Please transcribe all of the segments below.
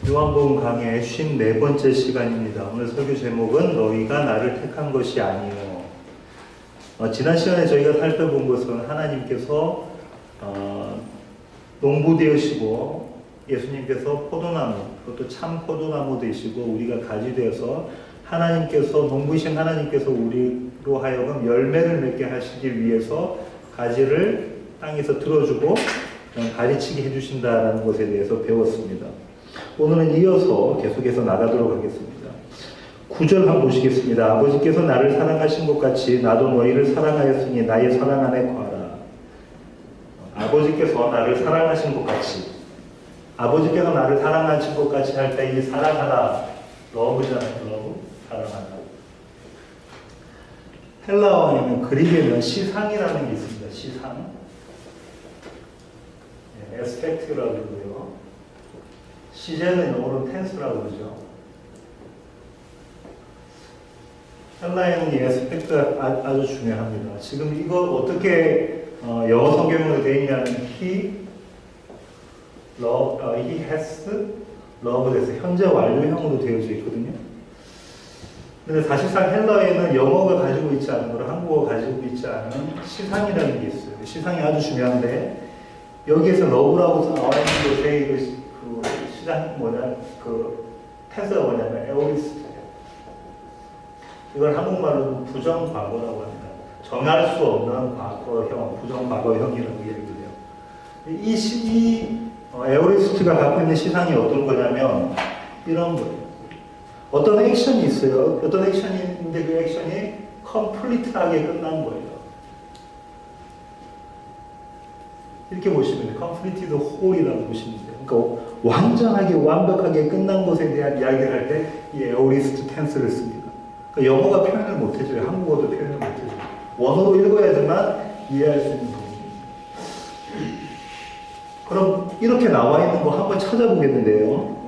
요한복음 강의 54번째 시간입니다. 오늘 설교 제목은 너희가 나를 택한 것이 아니요. 지난 시간에 저희가 살펴본 것은 하나님께서 농부 되시고 예수님께서 포도나무, 그것도 참 포도나무 되시고 우리가 가지 되어서 하나님께서 농부이신 하나님께서 우리로 하여금 열매를 맺게 하시기 위해서 가지를 땅에서 들어주고 가지치게 해주신다라는 것에 대해서 배웠습니다. 오늘은 이어서 계속해서 나가도록 하겠습니다. 9절 한번 보시겠습니다. 아버지께서 나를 사랑하신 것 같이 나도 너희를 사랑하였으니 나의 사랑 안에 거하라. 아버지께서 나를 사랑하신 것 같이, 아버지께서 나를 사랑하신 것 같이 할 때 이 사랑하다, 러브잖아요. 러브, 사랑하다. 헬라어에는 그리스에는 시상이라는 게 있습니다. 시상. 에스펙트라고 그러고요. 시제는 영어로 텐스라고 그러죠. 헬라에는 이 에스펙트가 아주 중요합니다. 지금 이거 어떻게 영어 성경으로 되어 있냐면 he has loved 해서 현재 완료형으로 되어져 있거든요. 근데 사실상 헬라에는 영어가 가지고 있지 않은 거를 한국어가 가지고 있지 않은 시상이라는 게 있어요. 시상이 아주 중요한데 여기에서 러브라고 나와 있는 것에 그 시상 텐스가 뭐냐면 에오리스트예요. 이걸 한국말로는 부정과거라고 합니다. 정할 수 없는 과거형, 부정과거형이라고 얘기를 해요. 이 에오리스트가 갖고 있는 시상이 어떤 거냐면 이런 거예요. 어떤 액션이 있어요. 어떤 액션이 있는데 그 액션이 컴플리트하게 끝난 거예요. 이렇게 보시면 돼요. completed whole이라고 보시면 돼요. 그러니까 완전하게 완벽하게 끝난 것에 대한 이야기를 할 때 이 에오리스트 텐스를 씁니다. 그러니까 영어가 표현을 못해줘요. 한국어도 표현을 못해줘요. 원어로 읽어야지만 이해할 수 있는 부분입니다. 그럼 이렇게 나와 있는 거 한번 찾아보겠는데요.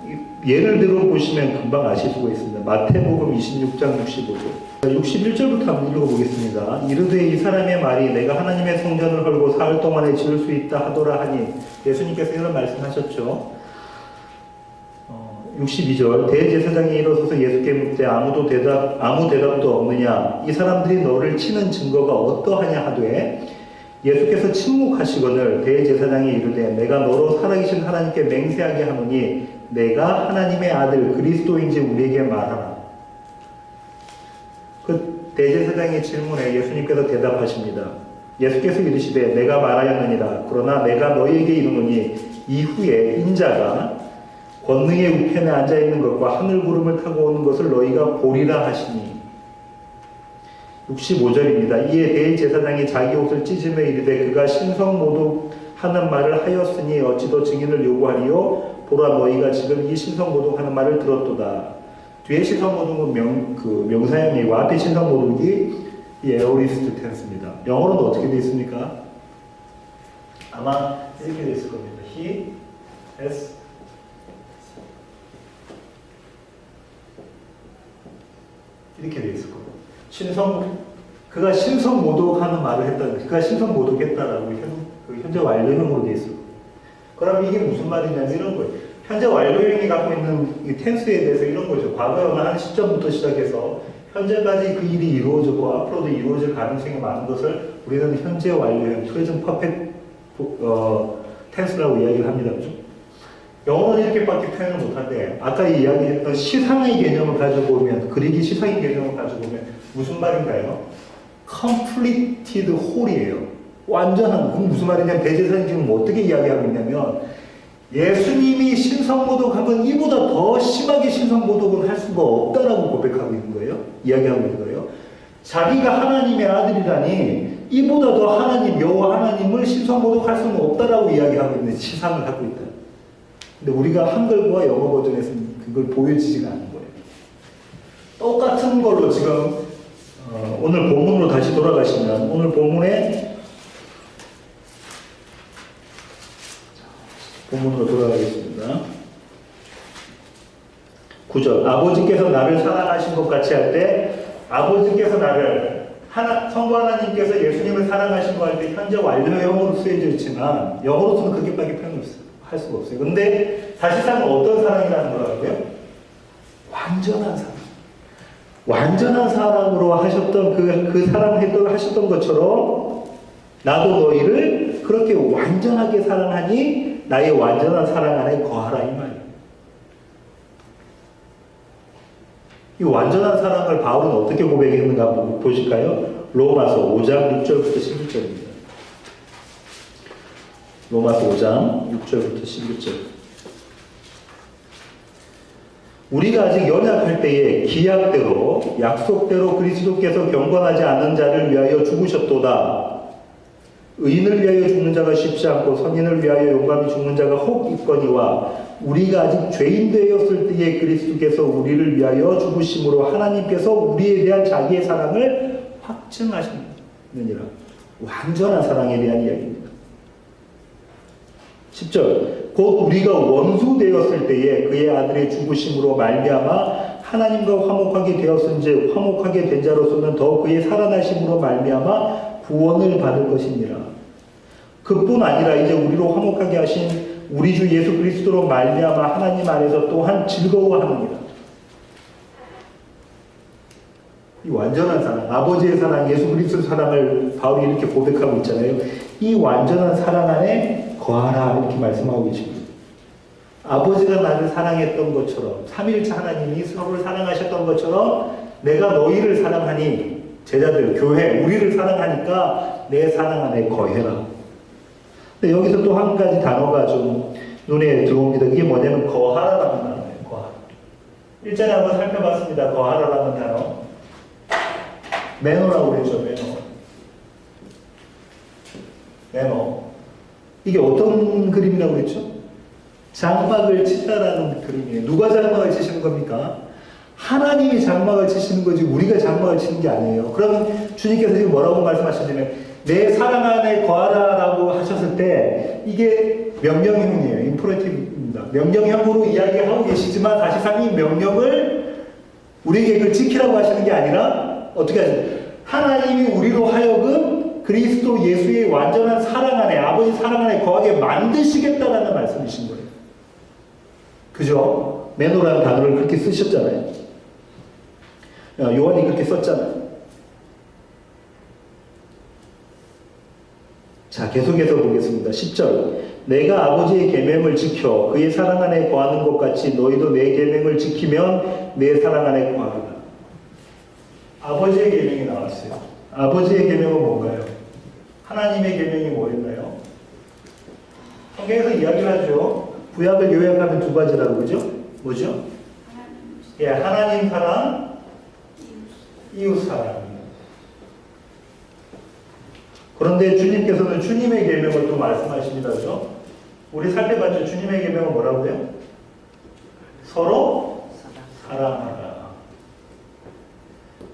예를 들어 보시면 금방 아실 수가 있습니다. 마태복음 26장 65절. 61절부터 한번 읽어보겠습니다. 이르되 이 사람의 말이 내가 하나님의 성전을 헐고 사흘 동안에 지을 수 있다 하더라 하니, 예수님께서 이런 말씀하셨죠. 62절. 대제사장이 일어서서 예수께 묻되 아무 대답도 없느냐, 이 사람들이 너를 치는 증거가 어떠하냐 하되, 예수께서 침묵하시거늘 대제사장이 이르되 내가 너로 살아계신 하나님께 맹세하게 하노니 내가 하나님의 아들 그리스도인지 우리에게 말하라. 그 대제사장의 질문에 예수님께서 대답하십니다. 예수께서 이르시되 내가 말하였느니라. 그러나 내가 너희에게 이르노니 이후에 인자가 권능의 우편에 앉아있는 것과 하늘 구름을 타고 오는 것을 너희가 보리라 하시니. 65절입니다. 이에 대제사장이 자기 옷을 찢으며 이르되 그가 신성모독하는 말을 하였으니 어찌 더 증인을 요구하리요? 보라, 너희가 지금 이 신성모독하는 말을 들었도다. 뒤에 신성모독은 명사형이고 앞에 신성모독이 이 에오리스트 텐스입니다. 영어로는 어떻게 되어 있습니까? 아마 이렇게 되어 있을 겁니다. He has 이렇게 되어 있을 겁니다. 그가 신성모독하는 말을 했다. 그가 신성모독했다라고 현재 완료형으로 되어 있어요. 그럼 이게 무슨 말이냐면 이런 거예요. 현재 완료형이 갖고 있는 이 텐스에 대해서 이런 거죠. 과거에 어느 한 시점부터 시작해서 현재까지 그 일이 이루어졌고 앞으로도 이루어질 가능성이 많은 것을 우리는 현재 완료형, present perfect 텐스라고 이야기를 합니다. 그죠? 영어는 이렇게밖에 표현을 못한데 아까 이야기했던 시상의 개념을 가지고 보면, 그리기 시상의 개념을 가지고 보면 무슨 말인가요? completed whole이에요. 완전한. 그럼 무슨 말이냐면 대제사장이 지금 어떻게 이야기하고 있냐면 예수님이 신성모독하면 이보다 더 심하게 신성모독을 할 수가 없다라고 고백하고 있는 거예요. 이야기하고 있는 거예요. 자기가 하나님의 아들이라니 이보다 더 하나님, 여호와 하나님을 신성모독할 수는 없다라고 이야기하고 있는 시상을 하고 있다. 근데 우리가 한글과 영어 버전에서는 그걸 보여지지가 않는 거예요. 똑같은 걸로 지금 오늘 본문으로 다시 돌아가시면 오늘 본문으로 돌아가겠습니다. 9절. 아버지께서 나를 사랑하신 것 같이 할 때, 아버지께서 나를 성부 하나님께서 예수님을 사랑하신 거 할 때 현재 완료형으로 쓰여져 있지만 영어로서는 그렇게밖에 표현이 없어요. 할 수가 없어요. 근데 사실상 어떤 사랑이라는 거라고요? 완전한 사랑. 완전한 사랑으로 하셨던 그 사랑했던 하셨던 것처럼 나도 너희를 그렇게 완전하게 사랑하니 나의 완전한 사랑 안에 거하라 이 말이에요. 이 완전한 사랑을 바울은 어떻게 고백했는가 보실까요? 로마서 5장 6절부터 11절입니다. 로마서 5장 6절부터 11절. 우리가 아직 연약할 때에 기약대로 약속대로 그리스도께서 경건하지 않은 자를 위하여 죽으셨도다. 의인을 위하여 죽는 자가 쉽지 않고 선인을 위하여 용감히 죽는 자가 혹 있거니와 우리가 아직 죄인 되었을 때에 그리스도께서 우리를 위하여 죽으심으로 하나님께서 우리에 대한 자기의 사랑을 확증하셨느니라. 완전한 사랑에 대한 이야기입니다. 10절 곧 우리가 원수 되었을 때에 그의 아들의 죽으심으로 말미암아 하나님과 화목하게 되었은즉 화목하게 된 자로서는 더 그의 살아나심으로 말미암아 구원을 받을 것이니라. 그뿐 아니라 이제 우리로 화목하게 하신 우리 주 예수 그리스도로 말미암아 하나님 안에서 또한 즐거워하느니라. 이 완전한 사랑, 아버지의 사랑, 예수 그리스도 사랑을 바울이 이렇게 고백하고 있잖아요. 이 완전한 사랑 안에 거하라 이렇게 말씀하고 계십니다. 아버지가 나를 사랑했던 것처럼 삼위일체 하나님이 서로를 사랑하셨던 것처럼 내가 너희를 사랑하니 제자들, 교회, 우리를 사랑하니까 내 사랑 안에 거해라. 근데 여기서 또 한 가지 단어가 좀 눈에 들어옵니다. 그게 뭐냐면 거하라라는 단어예요. 거하라. 1절에 한번 살펴봤습니다. 거하라라는 단어. 매너라고 그랬죠. 매너. 이게 어떤 그림이라고 그랬죠? 장막을 치다라는 그림이에요. 누가 장막을 치시는 겁니까? 하나님이 장막을 치시는 거지 우리가 장막을 치는 게 아니에요. 그러면 주님께서 지금 뭐라고 말씀하시냐면 내 사랑 안에 거하라라고 하셨을 때 이게 명령형이에요. 임퍼레이티브입니다. 명령형으로 이야기하고 계시지만 사실상 이 명령을 우리에게 그걸 지키라고 하시는 게 아니라 어떻게 하죠? 하나님이 우리로 하여금 그리스도 예수의 완전한 사랑 안에 아버지 사랑 안에 거하게 만드시겠다라는 말씀이신 거예요. 그죠? 매너라는 단어를 그렇게 쓰셨잖아요. 요한이 그렇게 썼잖아요. 자, 계속해서 보겠습니다. 10절. 내가 아버지의 계명을 지켜 그의 사랑 안에 거하는 것 같이 너희도 내 계명을 지키면 내 사랑 안에 거하라. 아버지의 계명이 나왔어요. 아버지의 계명은 뭔가요? 하나님의 계명이 뭐였나요? 성경에서 이야기를 하죠. 구약을 요약하면 두 가지라고 그러죠? 뭐죠? 예, 하나님 사랑, 이웃 사랑. 그런데 주님께서는 주님의 계명을 또 말씀하십니다. 그죠? 우리 살펴봤죠? 주님의 계명은 뭐라고요? 서로 사랑하라.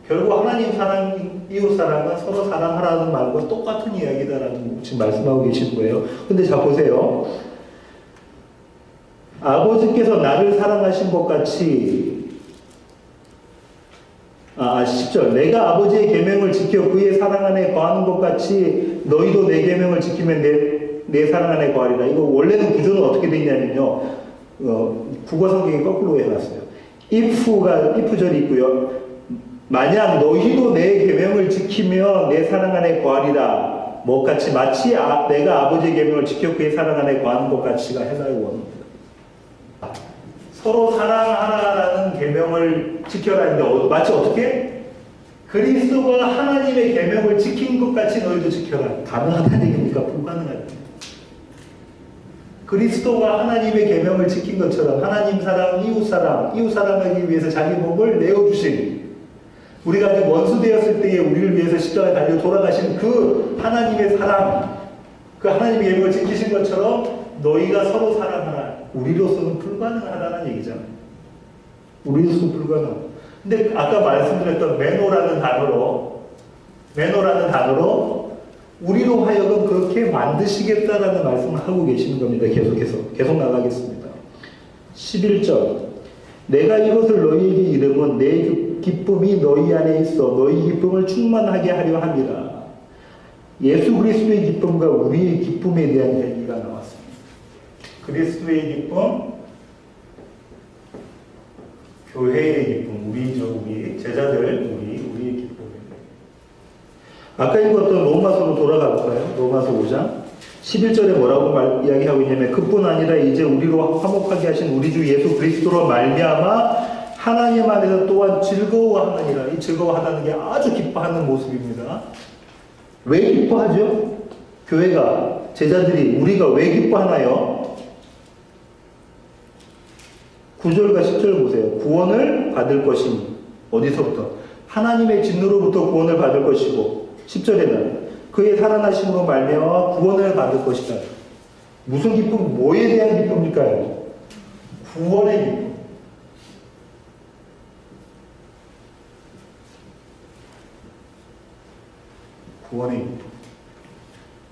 결국 하나님 사랑, 이웃 사랑은 서로 사랑하라는 말과 똑같은 이야기다라는 지금 말씀하고 계신 거예요. 근데 자 보세요. 아버지께서 나를 사랑하신 것 같이 10절 내가 아버지의 계명을 지켜 그의 사랑 안에 거하는 것 같이 너희도 내 계명을 지키면 내 사랑 안에 거하리라. 이거 원래는 구조는 어떻게 되어 있냐면요. 국어 성경이 거꾸로 해놨어요. if절이 있고요. 만약 너희도 내 계명을 지키면 내 사랑 안에 거하리라. 뭐같이 마치 내가 아버지의 계명을 지켜 그의 사랑 안에 거하는 것 같이가 해석의 원입니다. 서로 사랑하라라는 계명을 지켜라 했는데 마치 어떻게? 그리스도가 하나님의 계명을 지킨 것 같이 너희도 지켜라. 가능하다는 얘기입니까? 불가능하다. 그리스도가 하나님의 계명을 지킨 것처럼 하나님 사랑, 이웃 사랑하기 위해서 자기 몸을 내어주신 우리가 아직 원수 되었을 때에 우리를 위해서 십자가에 달려 돌아가신 그 하나님의 사랑, 그 하나님의 계명을 지키신 것처럼 너희가 서로 사랑하라. 우리로서는 불가능하다는 얘기잖아요. 우리로서는 불가능. 근데 아까 말씀드렸던 매너라는 단어로 우리로 하여금 그렇게 만드시겠다라는 말씀을 하고 계시는 겁니다. 계속 나가겠습니다. 11절. 내가 이것을 너희에게 이름은 내 기쁨이 너희 안에 있어 너희 기쁨을 충만하게 하려 함이라. 예수 그리스도의 기쁨과 우리의 기쁨에 대한 얘기가 나왔습니다. 그리스도의 기쁨, 교회의 기쁨, 우리 제자들, 우리의 기쁨입니다. 아까 읽었던 로마서로 돌아갈까요? 로마서 5장 11절에 뭐라고 이야기하고 있냐면 그뿐 아니라 이제 우리로 화목하게 하신 우리 주 예수 그리스도로 말미암아 하나님 안에서 또한 즐거워하느니라. 이 즐거워한다는 게 아주 기뻐하는 모습입니다. 왜 기뻐하죠? 교회가, 제자들이, 우리가 왜 기뻐하나요? 9절과 10절 보세요. 구원을 받을 것이니 어디서부터? 하나님의 진노로부터 구원을 받을 것이고 10절에는 그의 살아나심으로 말미암아 구원을 받을 것이다. 무슨 기쁨? 뭐에 대한 기쁨일까요? 구원의 기쁨. 구원의 기쁨.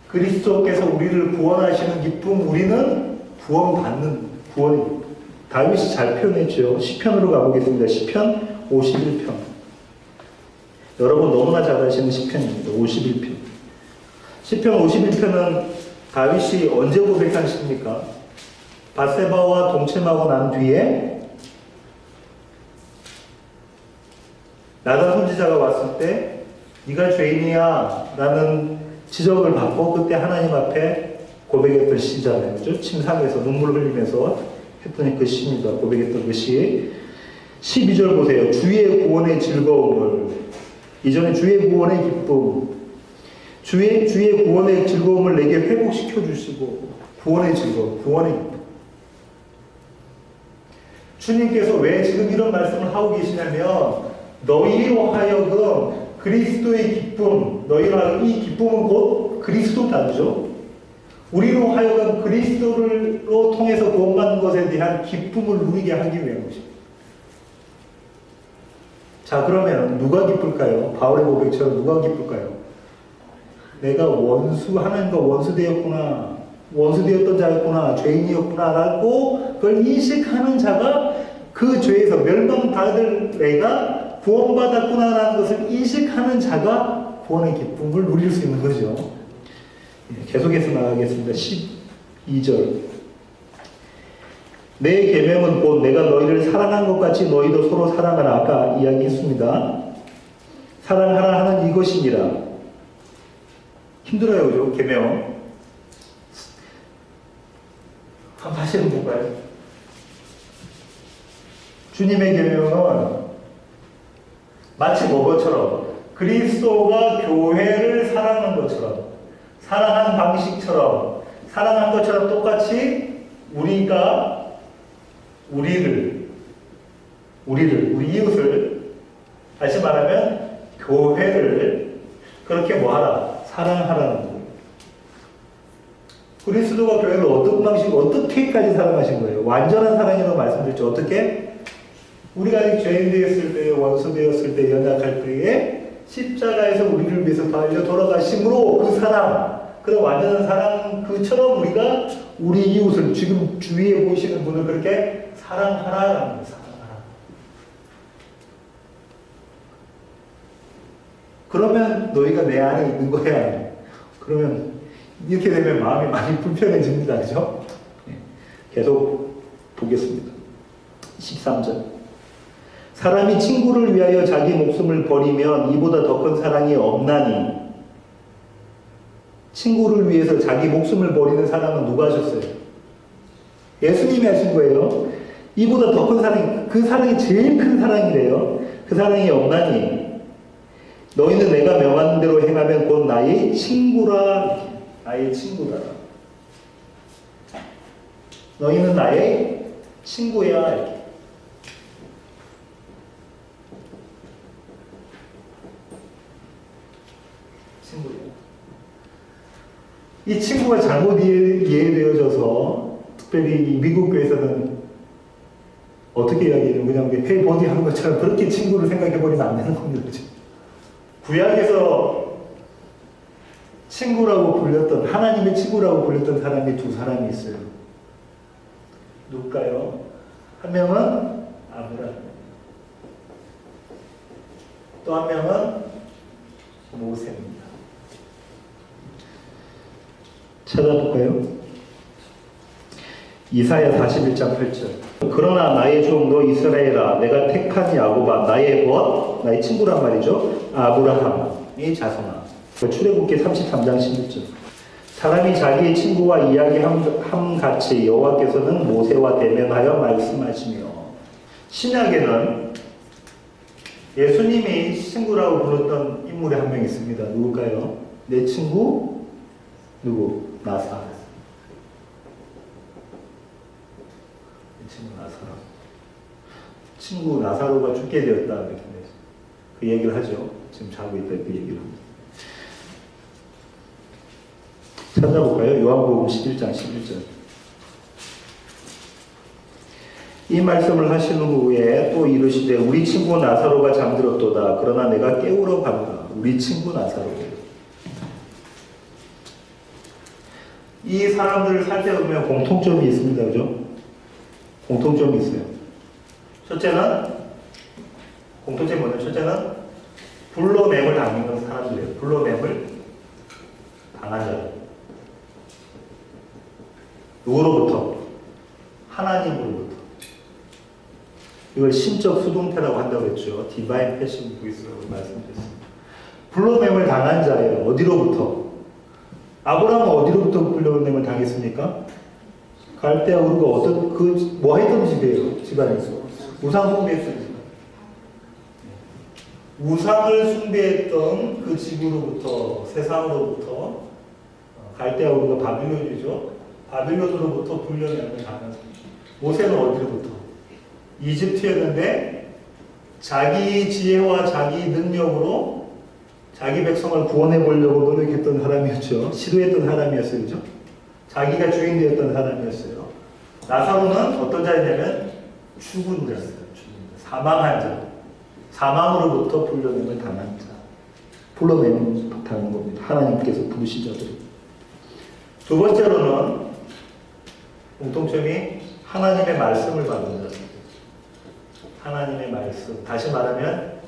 그리스도께서 우리를 구원하시는 기쁨, 우리는 구원받는 구원의 기쁨. 다윗이 잘 표현했죠. 시편으로 가보겠습니다. 시편 51편. 여러분 너무나 잘 아시는 시편입니다. 51편. 시편 51편은 다윗이 언제 고백한 시입니까? 밧세바와 동침하고 난 뒤에 나단 선지자가 왔을 때 네가 죄인이야 라는 지적을 받고 그때 하나님 앞에 고백했던 시잖아요. 그죠? 침상에서 눈물을 흘리면서 했던 그 시입니다. 고백했던 그 시. 12절 보세요. 주의 구원의 즐거움을, 이전에 주의 구원의 기쁨, 주의 구원의 즐거움을 내게 회복시켜 주시고, 구원의 즐거움, 구원의 기쁨. 주님께서 왜 지금 이런 말씀을 하고 계시냐면 너희로 하여금 그리스도의 기쁨, 너희로 하여금 이 기쁨은 곧 그리스도다죠. 우리로 하여금 그리스도로 통해서 구원받는 것에 대한 기쁨을 누리게 하기 위한 것입니다. 자, 그러면 누가 기쁠까요? 바울의 고백처럼 누가 기쁠까요? 내가 하나님과 원수되었구나, 원수되었던 자였구나, 죄인이었구나 라고 그걸 인식하는 자가 그 죄에서 멸망받을 내가 구원받았구나라는 것을 인식하는 자가 구원의 기쁨을 누릴 수 있는 거죠. 계속해서 나가겠습니다. 12절. 내 계명은 곧 내가 너희를 사랑한 것 같이 너희도 서로 사랑하라. 아까 이야기했습니다. 사랑하라 하는 이것이니라. 힘들어요, 그죠? 계명. 한번 다시 한번 볼까요? 주님의 계명은 마치 뭐처럼 그리스도가 교회를 사랑한 것처럼, 사랑한 방식처럼, 사랑한 것처럼 똑같이 우리가 우리 이웃을, 다시 말하면 교회를 그렇게 뭐하라? 사랑하라는 거예요. 그리스도가 교회를 어떤 방식, 어떻게까지 사랑하신 거예요? 완전한 사랑이라고 말씀드렸죠. 어떻게? 우리가 아직 죄인 되었을 때, 원수 되었을 때, 연약할 때에 십자가에서 우리를 위해서 달려 돌아가심으로 그 사랑, 그런 완전한 사랑 그처럼 우리가 우리 이웃을, 지금 주위에 보이시는 분을 그렇게 사랑하라라는 거예요. 사랑하라. 그러면 너희가 내 안에 있는 거야. 그러면 이렇게 되면 마음이 많이 불편해집니다. 그죠? 계속 보겠습니다. 13절. 사람이 친구를 위하여 자기 목숨을 버리면 이보다 더 큰 사랑이 없나니. 친구를 위해서 자기 목숨을 버리는 사랑은 누가 하셨어요? 예수님이 하신 거예요. 이보다 더 큰 사랑이, 그 사랑이 제일 큰 사랑이래요. 그 사랑이 없나니. 너희는 내가 명하는 대로 행하면 곧 나의 친구라. 나의 친구다. 너희는 나의 친구야. 이렇게. 친구야. 이 친구가 잘못 이해되어져서, 특별히 미국 교회에서는 어떻게 이야기해요? 그냥 헤이 버디 하는 것처럼 그렇게 친구를 생각해버리면 안 되는 겁니다. 그렇죠? 구약에서 친구라고 불렸던, 하나님의 친구라고 불렸던 사람이 두 사람이 있어요. 누굴까요? 한 명은 아브라함, 또 한 명은 모세입니다. 찾아볼까요? 이사야 41장 8절. 그러나 나의 종 너 이스라엘아 내가 택한 야곱아 나의 벗 나의 친구란 말이죠. 아브라함의 자손아. 출애굽기 33장 16절. 사람이 자기의 친구와 이야기함같이 여호와께서는 모세와 대면하여 말씀하시며. 신약에는 예수님이 친구라고 불렀던 인물이 한 명 있습니다. 누굴까요? 내 친구 누구? 나사. 내 친구 나사로. 친구 나사로가 죽게 되었다. 이렇게 그 얘기를 하죠. 지금 자고 있다. 그 얘기를 합니다. 찾아볼까요? 요한복음 11장 11절. 이 말씀을 하신 후에 또 이르시되 우리 친구 나사로가 잠들었도다. 그러나 내가 깨우러 가노라. 우리 친구 나사로. 이 사람들을 살펴보면 공통점이 있습니다. 그죠? 공통점이 있어요. 첫째는 공통점이 뭐냐면 첫째는 불로매물 당하는 사람들이에요. 불로매물 당한 자들. 누구로부터? 하나님으로부터. 이걸 신적 수동태라고 한다고 했죠. 디바인 패시브 보이스라고 말씀드렸습니다. 불로매물 당한 자예요. 어디로부터? 아브라함은 어디로부터 불로매물 당했습니까? 갈대아 우르가 어떤 뭐 했던 집이에요? 집안에서 우상 숭배했어요. 우상을 숭배했던 그 집으로부터 세상으로부터 갈대아 우르가 바빌론이죠. 바빌론으로부터 불로매물 당한 모세는 어디로부터? 이집트였는데 자기 지혜와 자기 능력으로 자기 백성을 구원해 보려고 노력했던 사람이었죠. 시도했던 사람이었어요. 그죠? 자기가 주인 되었던 사람이었어요. 나사로는 어떤 자였냐면 죽은 자였어요. 사망한 자. 사망으로부터 불러냄을 당한 자. 불러냄을 당한 겁니다. 하나님께서 부르신 자들이. 두 번째로는 공통점이 하나님의 말씀을 받은 자. 하나님의 말씀. 다시 말하면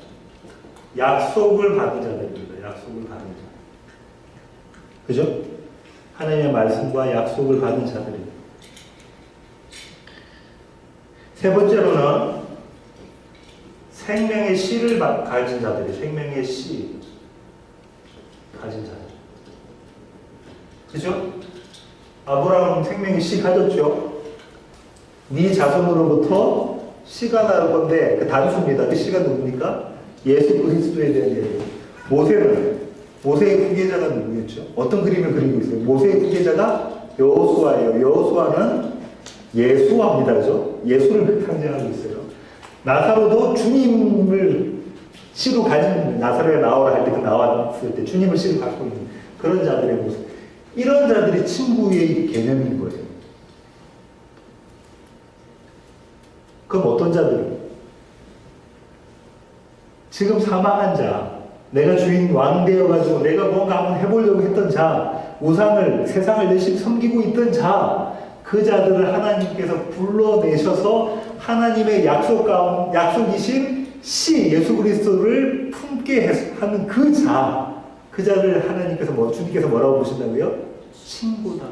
약속을 받은 자들입니다. 약속을 받은 자. 그죠? 하나님의 말씀과 약속을 받은 자들입니다. 세 번째로는 생명의 씨를 가진 자들이 생명의 씨 가진 자들. 그죠? 아브라함은 생명의 씨 가졌죠? 네 자손으로부터 씨가 나올 건데 그 단수입니다. 그 씨가 누굽니까? 예수 그리스도에 대한 얘기예요. 모세의 후계자가 누구였죠? 어떤 그림을 그리고 있어요? 모세의 후계자가 여호수아예요. 여호수아는 예수화입니다. 그죠? 예수를 상징하고 있어요. 나사로도 주님을 씨로 가진 나사로에 나오라 할 때 그 나왔을 때 주님을 씨로 갖고 있는 그런 자들의 모습. 이런 자들이 친구의 개념인 거예요. 그럼 어떤 자들? 지금 사망한 자, 내가 주인 왕 되어가지고 내가 뭔가 한번 해보려고 했던 자, 우상을, 세상을 열심히 섬기고 있던 자, 그 자들을 하나님께서 불러내셔서 하나님의 약속이신 씨, 예수 그리스도를 품게 하는 그 자를 하나님께서 주님께서 뭐라고 보신다고요? 친구다.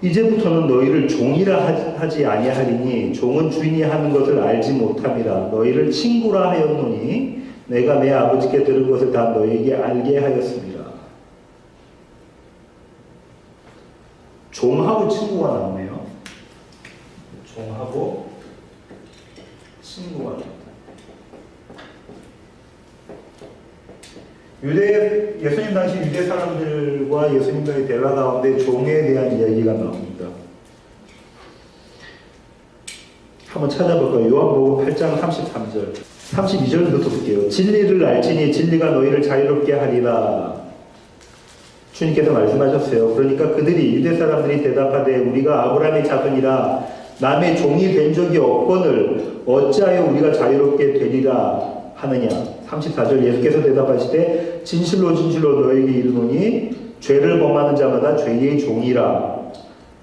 이제부터는 너희를 종이라 하지 아니하리니 종은 주인이 하는 것을 알지 못함이라. 너희를 친구라 하였노니 내가 내 아버지께 들은 것을 다 너희에게 알게 하였습니다. 종하고 친구가 나오네요. 종하고 친구가 나옵니다. 예수님 당시 유대 사람들과 예수님과의 대화 가운데 종에 대한 이야기가 나옵니다. 한번 찾아볼까요? 요한복음 8장 33절 32절부터 볼게요. 진리를 알지니 진리가 너희를 자유롭게 하리라. 주님께서 말씀하셨어요. 그러니까 유대 사람들이 대답하되 우리가 아브라함의 자손이라 남의 종이 된 적이 없거늘 어찌하여 우리가 자유롭게 되리라 하느냐. 34절 예수께서 대답하시되 진실로 진실로 너에게 이르노니 죄를 범하는 자마다 죄의 종이라.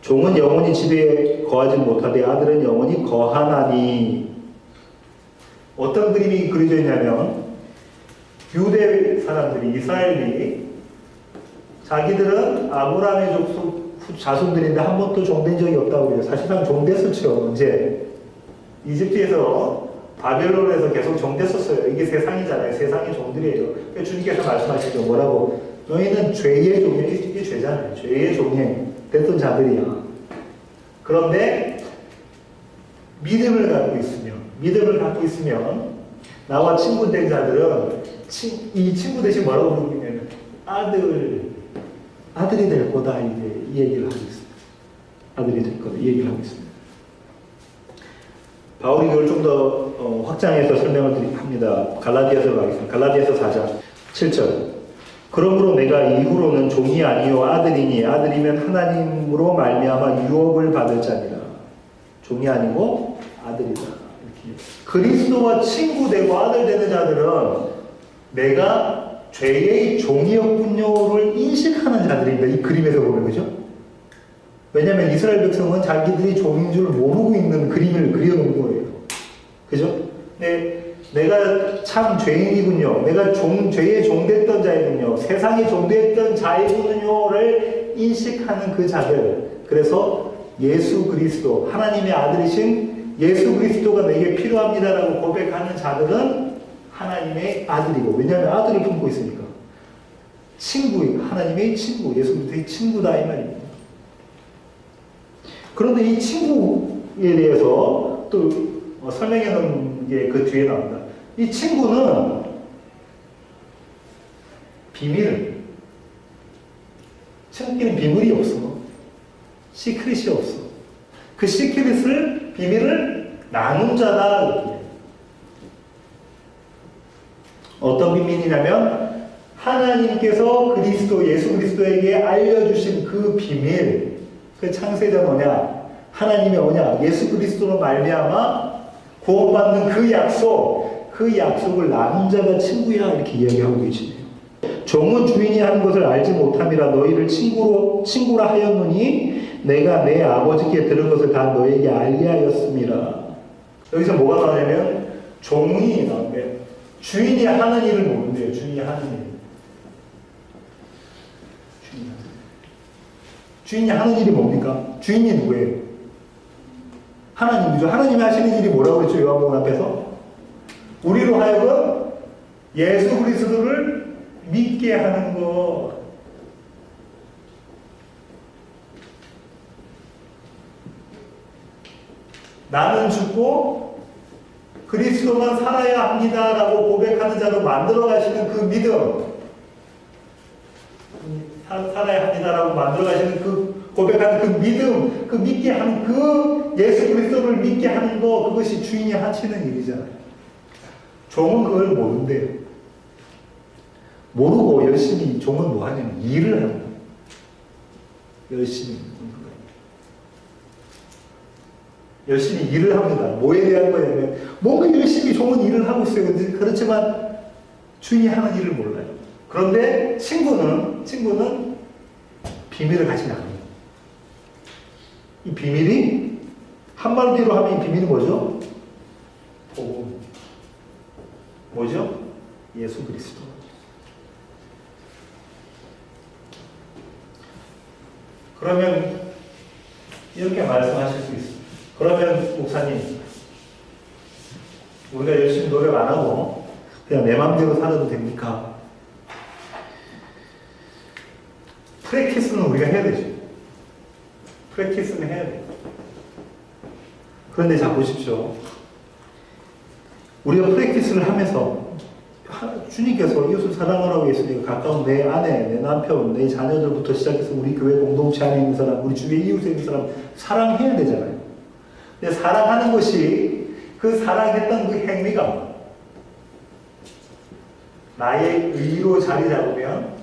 종은 영원히 집에 거하지 못하되 아들은 영원히 거하나니. 어떤 그림이 그려져 있냐면 유대 사람들이 이스라엘이 자기들은 아브라함의 족속 자손들인데 한 번도 종된 적이 없다고 그래요. 사실상 종됐었죠. 언제? 이집트에서 바벨론에서 계속 종됐었어요. 이게 세상이잖아요. 세상의 종들이에요. 그러니까 주님께서 말씀하시죠. 뭐라고? 너희는 죄의 종이야. 이게 죄잖아요. 죄의 종이 됐던 자들이야. 그런데 믿음을 갖고 있으면 나와 친구 된 자들은 이 친구 대신 뭐라고 부르냐면 아들이 될 거다. 이제 이 얘기를 하고 있습니다. 아들이 될 거다. 이 얘기를 하고 있습니다. 바울이 이걸 좀 더 확장해서 설명을 합니다. 갈라디아서로 가겠습니다. 갈라디아서 4장 7절. 그러므로 내가 이후로는 종이 아니요 아들이니 아들이면 하나님으로 말미암아 유업을 받을 자니라. 종이 아니고 아들이다. 이렇게. 그리스도와 친구 되고 아들 되는 자들은 내가 죄의 종이었군요를 인식하는 자들입니다. 이 그림에서 보면 그죠? 왜냐하면 이스라엘 백성은 자기들이 종인 줄 모르고 있는 그림을 그려놓은 거예요. 그죠? 내가 참 죄인이군요. 내가 죄의 종됐던 자이군요. 세상의 종됐던 자이군요를 인식하는 그 자들. 그래서 예수 그리스도, 하나님의 아들이신 예수 그리스도가 내게 필요합니다라고 고백하는 자들은 하나님의 아들이고, 왜냐하면 아들을 품고 있으니까. 하나님의 친구, 예수 그리스도의 친구다 이 말입니다. 그런데 이 친구에 대해서 또 설명해 놓은 게 그 뒤에 나옵니다. 이 친구는 친구끼리는 비밀이 없어. 시크릿이 없어. 그 비밀을 나눈 자다. 어떤 비밀이냐면 하나님께서 예수 그리스도에게 알려주신 그 비밀, 그 창세전 언약, 하나님의 언약, 예수 그리스도로 말미암아 구원받는 그 약속을 나눈 자가 친구야 이렇게 이야기하고 계시네요. 종은 주인이 하는 것을 알지 못함이라 너희를 친구라 하였노니 내가 내 아버지께 들은 것을 다 너에게 알게 하였음이라. 여기서 뭐가 나오냐면 종이 나오는데 주인이 하는 일을 모른대요. 주인이 하는 일. 주인이 하는 일이 뭡니까? 주인이 누구예요? 하나님이죠. 하나님이 하시는 일이 뭐라고 그랬죠? 요한복음 앞에서? 우리로 하여금 예수 그리스도를 믿게 하는 것. 나는 죽고 그리스도만 살아야 합니다라고 고백하는 자로 만들어 가시는 그 믿음. 살아야 합니다라고 만들어 가시는 고백하는 그 믿음, 믿게 하는 예수 그리스도를 믿게 하는 거, 그것이 주인이 하시는 일이잖아요. 종은 그걸 모른대요. 모르고 열심히 종은 뭐 하냐면 일을 하는 거예요. 열심히 일을 합니다. 뭐에 대한 거냐면 뭔가 열심히 종은 일을 하고 있어요. 그렇지만 주인이 하는 일을 몰라요. 그런데 친구는 비밀을 가지지 않아요. 이 비밀이 한마디로 하면 이 비밀이 뭐죠? 복음. 뭐죠? 예수 그리스도. 그러면 이렇게 말씀하실 수 있어요. 그러면 목사님, 우리가 열심히 노력 안 하고 그냥 내 마음대로 살아도 됩니까? 프랙티스는 우리가 해야 되죠. 프랙티스는 해야 돼요. 그런데 자 보십시오. 우리가 프랙티스를 하면서 주님께서 이웃을 사랑하라고 했으니까 가까운 내 아내, 내 남편, 내 자녀들부터 시작해서 우리 교회 공동체 안에 있는 사람, 우리 주위에 이웃에 있는 사람 사랑해야 되잖아요. 근데 사랑하는 것이 그 사랑했던 그 행위가 나의 의로 자리 잡으면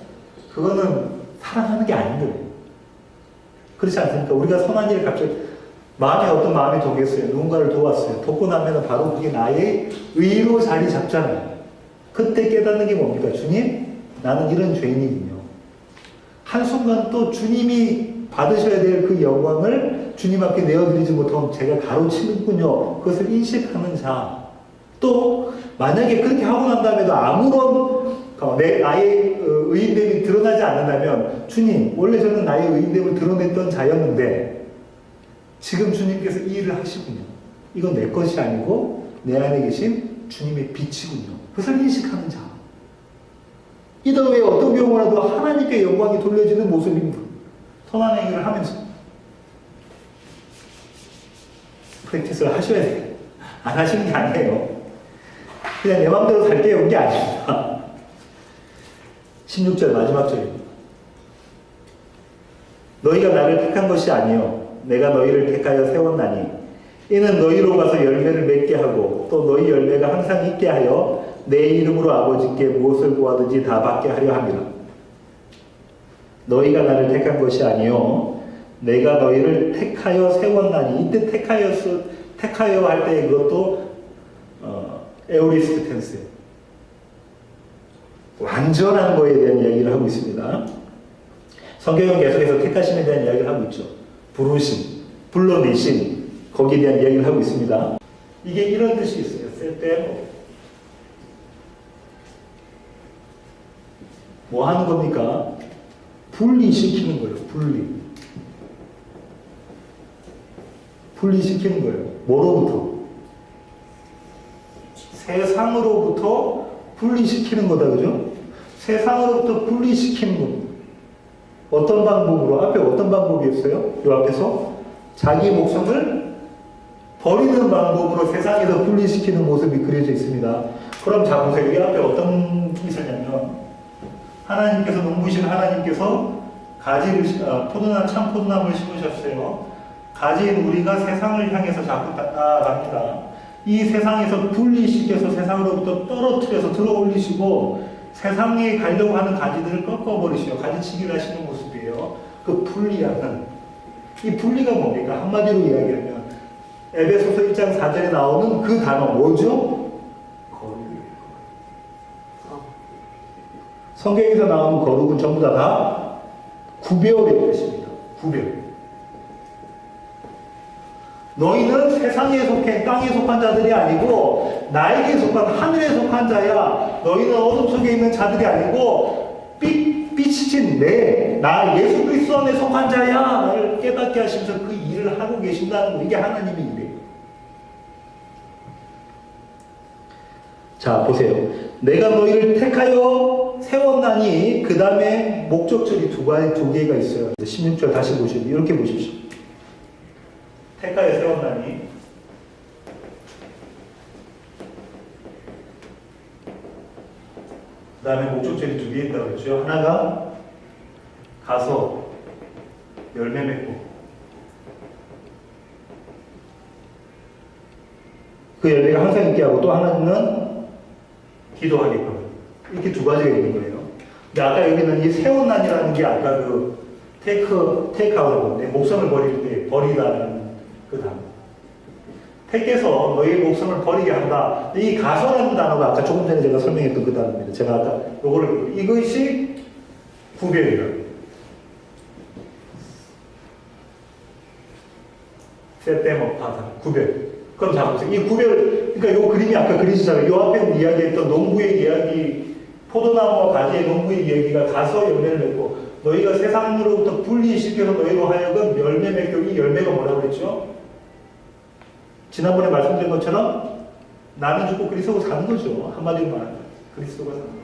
그거는 사랑하는 게 아닌 거예요. 그렇지 않습니까? 우리가 선한 일을 갑자기 마음에 어떤 마음이 도겠어요. 누군가를 도왔어요. 돕고 나면 바로 그게 나의 의로 자리 잡잖아요. 그때 깨닫는 게 뭡니까? 주님, 나는 이런 죄인이군요. 한순간 또 주님이 받으셔야 될 그 영광을 주님 앞에 내어드리지 못하면 제가 가로치는군요. 그것을 인식하는 자. 또 만약에 그렇게 하고 난 다음에도 아무런 나의 의인됨이 드러나지 않는다면 주님, 원래 저는 나의 의인됨을 드러냈던 자였는데 지금 주님께서 이 일을 하시군요. 이건 내 것이 아니고 내 안에 계신 주님의 빛이군요. 그것을 인식하는 자. 이들 외에 어떤 경우라도 하나님께 영광이 돌려지는 모습입니다. 선한 행위를 하면서 프랙티스를 하셔야 돼요. 안 하시는 게 아니에요. 그냥 내 마음대로 살 때 온 게 아닙니다. 16절 마지막 절입니다. 너희가 나를 택한 것이 아니요 내가 너희를 택하여 세웠나니 이는 너희로 가서 열매를 맺게 하고 또 너희 열매가 항상 있게 하여 내 이름으로 아버지께 무엇을 구하든지 다 받게 하려 함이라. 너희가 나를 택한 것이 아니요 내가 너희를 택하여 세웠나니 이때 택하여 할 때 그것도 에오리스트 텐스예요. 완전한 거에 대한 이야기를 하고 있습니다. 성경은 계속해서 택하심에 대한 이야기를 하고 있죠. 부르심, 불러내심, 거기에 대한 이야기를 하고 있습니다. 이게 이런 뜻이 있어요. 쓸때 뭐 하는 겁니까? 분리시키는 거예요. 분리시키는 거예요. 뭐로부터? 세상으로부터 분리시키는 거다. 그죠? 세상으로부터 분리시키는 겁니다. 어떤 방법으로? 앞에 어떤 방법이 있어요? 이 앞에서 자기 목숨을 버리는 방법으로 세상에서 분리시키는 모습이 그려져 있습니다. 그럼 자 보세요. 이 앞에 어떤 게 있었냐면 하나님께서 농부신 하나님께서 참 포도나무를 심으셨어요. 가지인 우리가 세상을 향해서 자꾸 나아갑니다. 이 세상에서 분리시켜서 세상으로부터 떨어뜨려서 들어 올리시고 세상에 가려고 하는 가지들을 꺾어버리시고 가지치기를 하시는 모습이에요. 그 분리하는. 이 분리가 뭡니까? 한마디로 이야기하면 에베소서 1장 4절에 나오는 그 단어 뭐죠? 거룩이에요. 성경에서 나오는 거룩은 전부 다 구별의 뜻입니다. 구별. 너희는 세상에 속해 땅에 속한 자들이 아니고 나에게 속한 하늘에 속한 자야. 너희는 어둠 속에 있는 자들이 아니고 빛이신 나 예수 그리스도 안에 속한 자야. 나를 깨닫게 하시면서 그 일을 하고 계신다는 거. 이게 하나님의 일이에요. 자 보세요. 내가 너희를 택하여 세웠나니 그 다음에 목적절이 두 개가 있어요. 16절 다시 보시죠. 이렇게 보십시오. 택하여 세웠나니 그 다음에 목적절이 두 개 있다고 그랬죠. 하나가 가서 열매 맺고 그 열매가 항상 있게 하고 또 하나는 기도하게끔 이렇게 두 가지가 있는 거예요. 근데 아까 여기는 이 세웠나니라는 게 아까 그 테이크아웃인데 목숨을 버릴 때 버리다는 그 단어. 택해서 너희 목숨을 버리게 한다. 이 가소라는 단어가 아까 조금 전에 제가 설명했던 그 단어입니다. 제가 아까 요거를 이것이 구별이라. 세때먹하다 구별. 그럼 자 보세요. 이 구별, 그러니까 요 그림이 아까 그리시잖아요. 요 앞에 이야기했던 농부의 이야기, 포도나무와 가지의 농부의 이야기가 가서 열매를 맺고 너희가 세상으로부터 분리시켜서 너희로 하여금 열매 맺고 이 열매가 뭐라고 그랬죠? 지난번에 말씀드린 것처럼 나는 죽고 그리스도가 사는 거죠. 한마디로 말하면 그리스도가 사는 거죠.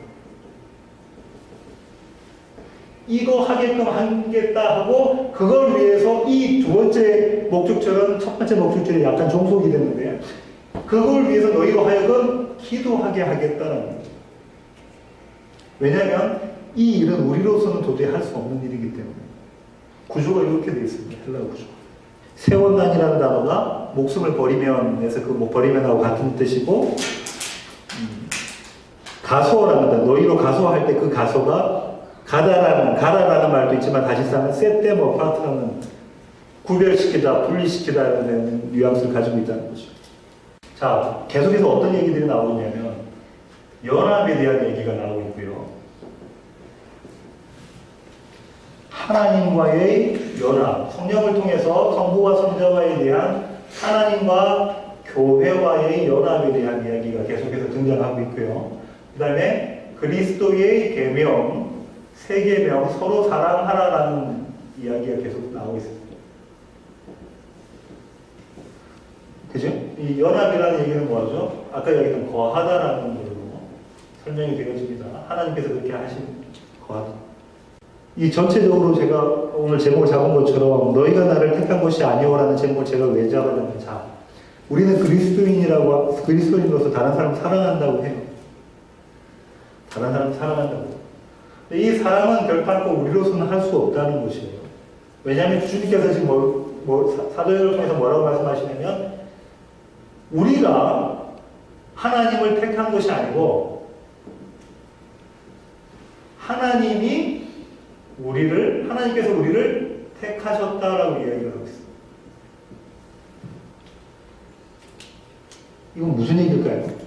이거 하게끔 하겠다 하고 그걸 위해서 이 두 번째 목적절은 첫 번째 목적절이 약간 종속이 됐는데 그걸 위해서 너희로 하여금 기도하게 하겠다는 거죠. 왜냐하면 이 일은 우리로서는 도저히 할 수 없는 일이기 때문에 구조가 이렇게 되어 있습니다. 헬라어 구조. 세원난이라는 단어가 목숨을 버리면에서 그 버리면하고 같은 뜻이고 가소라는 단어, 너희로 가소할 때 그 가소가 가라라는 말도 있지만 다시 쓰면 세때머파트라는 구별시키다, 분리시키다라는 뉘앙스를 가지고 있다는 거죠. 자, 계속해서 어떤 얘기들이 나오냐면 연합에 대한 얘기가 나오고 있고요. 하나님과의 연합, 성령을 통해서 성부와 성자와에 대한 하나님과 교회와의 연합에 대한 이야기가 계속해서 등장하고 있고요. 그 다음에 그리스도의 계명, 세 계명, 서로 사랑하라라는 이야기가 계속 나오고 있습니다. 그죠? 이 연합이라는 얘기는 뭐죠? 아까 얘기했던 거하다라는 걸로 설명이 되어집니다. 하나님께서 그렇게 하신 거하다. 이 전체적으로 제가 오늘 제목을 잡은 것처럼 너희가 나를 택한 것이 아니오라는 제목을 제가 왜 잡았냐면, 자, 우리는 그리스도인으로서 다른 사람 사랑한다고 해요. 다른 사람 사랑한다고. 근데 이 사랑은 결단코 우리로서는 할 수 없다는 것이에요. 왜냐하면 주님께서 지금 사도행전을 통해서 뭐라고 말씀하시냐면, 우리가 하나님을 택한 것이 아니고 하나님께서 우리를 택하셨다라고 이야기를 하고 있습니다. 이건 무슨 얘기일까요?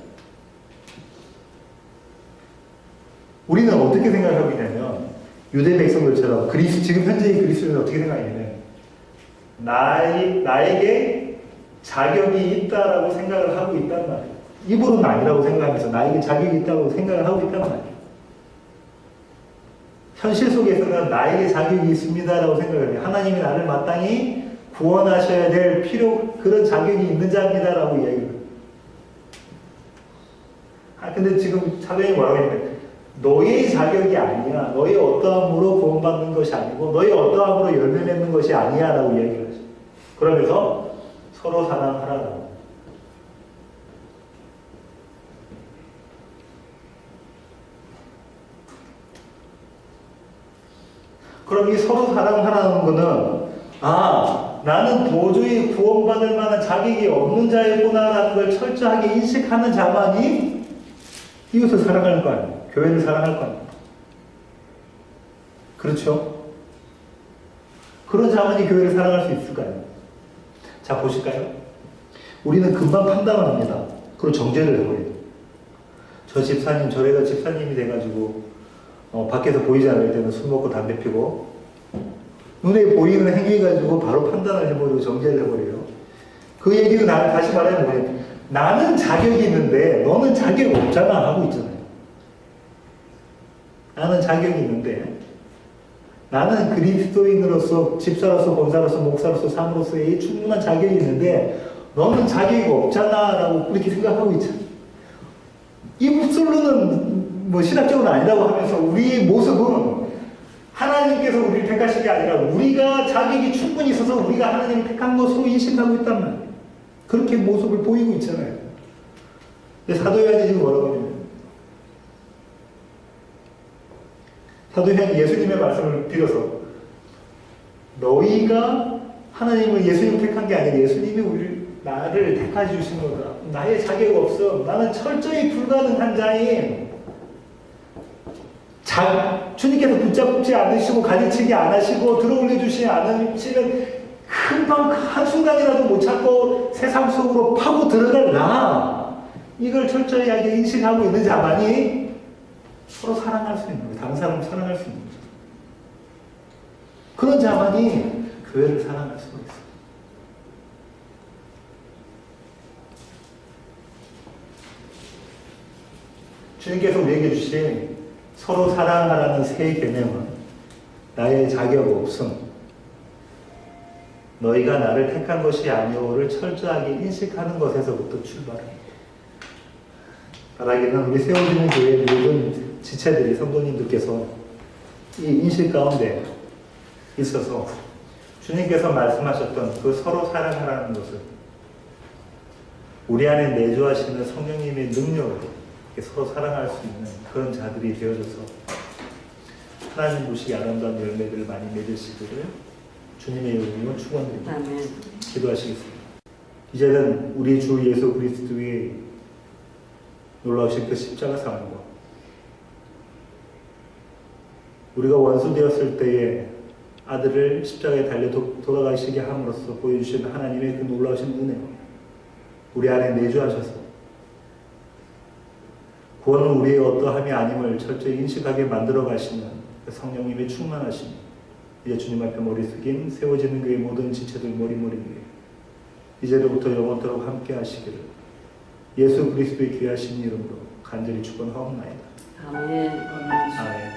우리는 어떻게 생각하고 있냐면, 유대 백성들처럼 지금 현재의 그리스도인은 어떻게 생각하냐면, 나에게 자격이 있다라고 생각을 하고 있단 말이에요. 입으로는 아니라고 생각하면서 나에게 자격이 있다고 생각을 하고 있단 말이에요. 현실 속에서는 나에게 자격이 있습니다라고 생각을 해요. 하나님이 나를 마땅히 구원하셔야 될 그런 자격이 있는 자입니다라고 이야기를 해요. 근데 지금 사도행이 뭐라고 했냐면, 너의 자격이 아니야. 너의 어떠함으로 구원받는 것이 아니고 너의 어떠함으로 열매 맺는 것이 아니야 라고 이야기를 하죠. 그러면서 서로 사랑하라고. 그럼 이 서로 사랑하라는 거는, 나는 도저히 구원받을 만한 자격이 없는 자이구나라는 걸 철저하게 인식하는 자만이 이웃을 사랑할 거 아니에요. 교회를 사랑할 거 아니에요. 그렇죠? 그런 자만이 교회를 사랑할 수 있을까요? 자, 보실까요? 우리는 금방 판단을 합니다. 그리고 정죄를 해버려요. 저 집사님, 저래가 집사님이 돼가지고 밖에서 보이지 않을 때는 술 먹고 담배 피고, 눈에 보이는 행위 가지고 바로 판단을 해버리고 정죄를 해버려요. 그 얘기는 다시 말하면 뭐예요? 나는 자격이 있는데 너는 자격 없잖아 하고 있잖아요. 나는 자격이 있는데, 나는 그리스도인으로서, 집사로서, 권사로서, 목사로서, 사모로서의 충분한 자격이 있는데 너는 자격이 없잖아 라고 그렇게 생각하고 있잖아요. 이 입술로는 신학적으로는 아니라고 하면서 우리의 모습은 하나님께서 우리를 택하신 게 아니라 우리가 자격이 충분히 있어서 우리가 하나님을 택한 것으로 인식하고 있단 말이에요. 그렇게 모습을 보이고 있잖아요. 근데 사도요한이 지금 뭐라고 하냐면, 사도요한이 예수님의 말씀을 빌어서, 너희가 하나님을 예수님을 택한 게 아니라 예수님이 나를 택하 주신 거다. 나의 자격 없어. 나는 철저히 불가능한 자인. 주님께서 붙잡지 않으시고 가르치게 안 하시고 들어올려 주시지 않으시면 금방 한순간이라도 못 찾고 세상 속으로 파고 들어갈 이걸 철저하게 인식하고 있는 자만이 서로 사랑할 수 있는 거예요. 다른 사람을 사랑할 수 있는 거죠. 그런 자만이 교회를 사랑할 수가 있어요. 주님께서 우리에게 주신 서로 사랑하라는 새 개념은 나의 자격 없음, 너희가 나를 택한 것이 아니오를 철저하게 인식하는 것에서부터 출발합니다. 바라기는 우리 세워지는 교회의 모든 지체들이, 성도님들께서 이 인식 가운데 있어서 주님께서 말씀하셨던 그 서로 사랑하라는 것을 우리 안에 내주하시는 성령님의 능력으로 서로 사랑할 수 있는 그런 자들이 되어져서 하나님 보시기 아름다운 열매들을 많이 맺으시기를 주님의 이름으로 축원드립니다. 아멘. 기도하시겠습니다. 이제는 우리 주 예수 그리스도의 놀라우신 그 십자가 사랑과 우리가 원수 되었을 때에 아들을 십자가에 달려 돌아가시게 함으로써 보여주신 하나님의 그 놀라우신 은혜와 우리 안에 내주하셔서 구원은 우리의 어떠함이 아님을 철저히 인식하게 만들어 가시는 그 성령님의 충만하심, 이제 주님 앞에 머리 숙인 세워지는 교회 모든 지체들 머리머리 위에 이제로부터 영원토록 함께 하시기를 예수 그리스도의 귀하신 이름으로 간절히 축원하옵나이다. 아멘. 아멘.